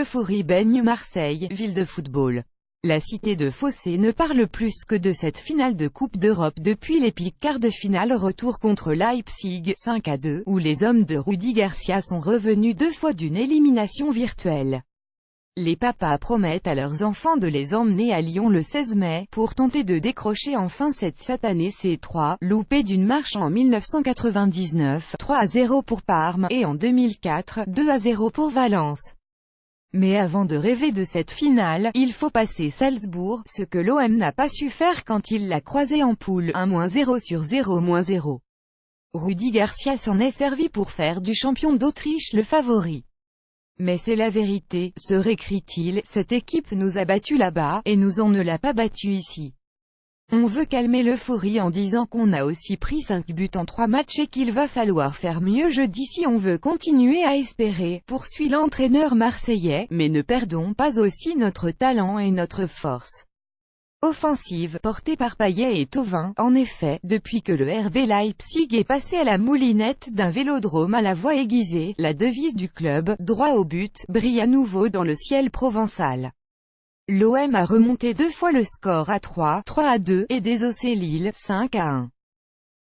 l'euphorie baigne Marseille, ville de football. La cité de Fossé ne parle plus que de cette finale de Coupe d'Europe depuis l'épique quart de finale retour contre Leipzig, 5-2, où les hommes de Rudy Garcia sont revenus 2 fois d'une élimination virtuelle. Les papas promettent à leurs enfants de les emmener à Lyon le 16 mai, pour tenter de décrocher enfin cette satanée C3, loupée d'une marche en 1999, 3-0 pour Parme, et en 2004, 2-0 pour Valence. Mais avant de rêver de cette finale, il faut passer Salzbourg, ce que l'OM n'a pas su faire quand il l'a croisé en poule, 1-0 sur 0-0. Rudy Garcia s'en est servi pour faire du champion d'Autriche le favori. Mais c'est la vérité, se récrie-t-il, cette équipe nous a battus là-bas, et nous on ne l'a pas battu ici. On veut calmer l'euphorie en disant qu'on a aussi pris 5 buts en 3 matchs et qu'il va falloir faire mieux jeudi si on veut continuer à espérer, poursuit l'entraîneur marseillais, mais ne perdons pas aussi notre talent et notre force offensive, portée par Payet et Thauvin. En effet, depuis que le RB Leipzig est passé à la moulinette d'un vélodrome à la voix aiguisée, la devise du club, droit au but, brille à nouveau dans le ciel provençal. L'OM a remonté 2 fois le score à 3-2, et désossé Lille, 5-1.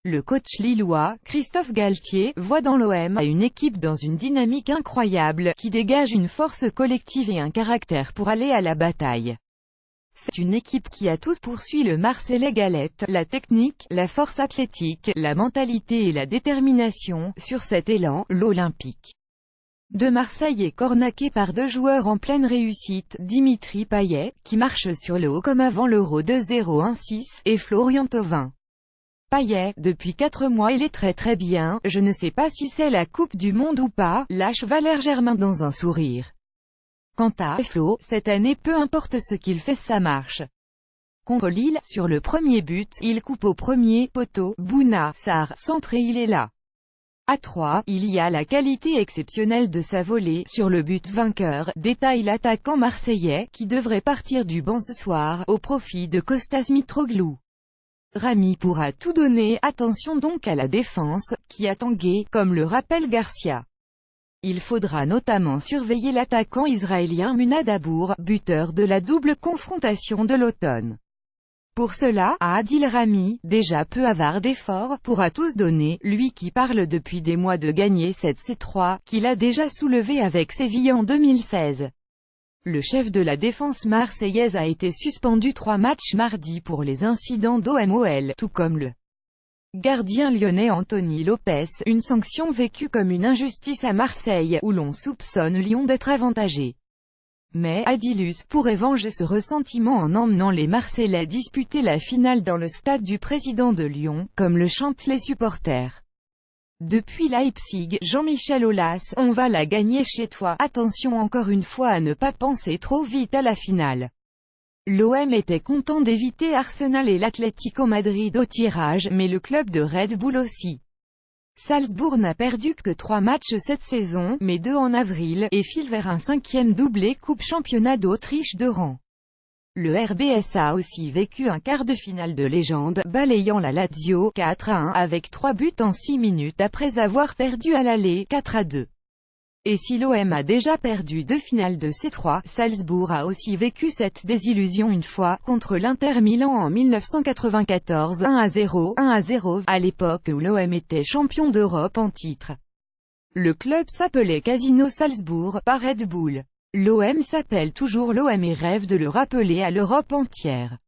Le coach lillois, Christophe Galtier, voit dans l'OM une équipe dans une dynamique incroyable, qui dégage une force collective et un caractère pour aller à la bataille. C'est une équipe qui a tous poursuit le Marseillais Galette, la technique, la force athlétique, la mentalité et la détermination. Sur cet élan, l'Olympique de Marseille est cornaqué par 2 joueurs en pleine réussite, Dimitri Payet, qui marche sur le haut comme avant l'Euro 2016, et Florian Thauvin. Payet, depuis 4 mois il est très bien, je ne sais pas si c'est la Coupe du Monde ou pas, lâche Valère Germain dans un sourire. Quant à Flo, cette année peu importe ce qu'il fait ça marche. Contre Lille, sur le premier but, il coupe au premier poteau, Bouna Sarr, centré il est là. À 3, il y a la qualité exceptionnelle de sa volée, sur le but vainqueur, détaille l'attaquant marseillais, qui devrait partir du banc ce soir, au profit de Kostas Mitroglou. Rami pourra tout donner, attention donc à la défense, qui a tangué, comme le rappelle Garcia. Il faudra notamment surveiller l'attaquant israélien Munadabour, buteur de la double confrontation de l'automne. Pour cela, Adil Rami, déjà peu avare d'efforts, pourra tous donner, lui qui parle depuis des mois de gagner cette C3, qu'il a déjà soulevé avec Séville en 2016. Le chef de la défense marseillaise a été suspendu 3 matchs mardi pour les incidents d'OM-OL, tout comme le gardien lyonnais Anthony Lopez, une sanction vécue comme une injustice à Marseille, où l'on soupçonne Lyon d'être avantagé. Mais Adilus pourrait venger ce ressentiment en emmenant les Marseillais disputer la finale dans le stade du président de Lyon, comme le chantent les supporters. Depuis Leipzig, Jean-Michel Aulas, on va la gagner chez toi. Attention encore une fois à ne pas penser trop vite à la finale. L'OM était content d'éviter Arsenal et l'Atlético Madrid au tirage, mais le club de Red Bull aussi. Salzbourg n'a perdu que 3 matchs cette saison, mais 2 en avril, et file vers un 5e doublé Coupe Championnat d'Autriche de rang. Le RBS a aussi vécu un quart de finale de légende, balayant la Lazio, 4-1, avec 3 buts en 6 minutes après avoir perdu à l'aller, 4-2. Et si l'OM a déjà perdu 2 finales de C3, Salzbourg a aussi vécu cette désillusion une fois, contre l'Inter Milan en 1994, 1-0, à l'époque où l'OM était champion d'Europe en titre. Le club s'appelait Casino Salzbourg, pas Red Bull. L'OM s'appelle toujours l'OM et rêve de le rappeler à l'Europe entière.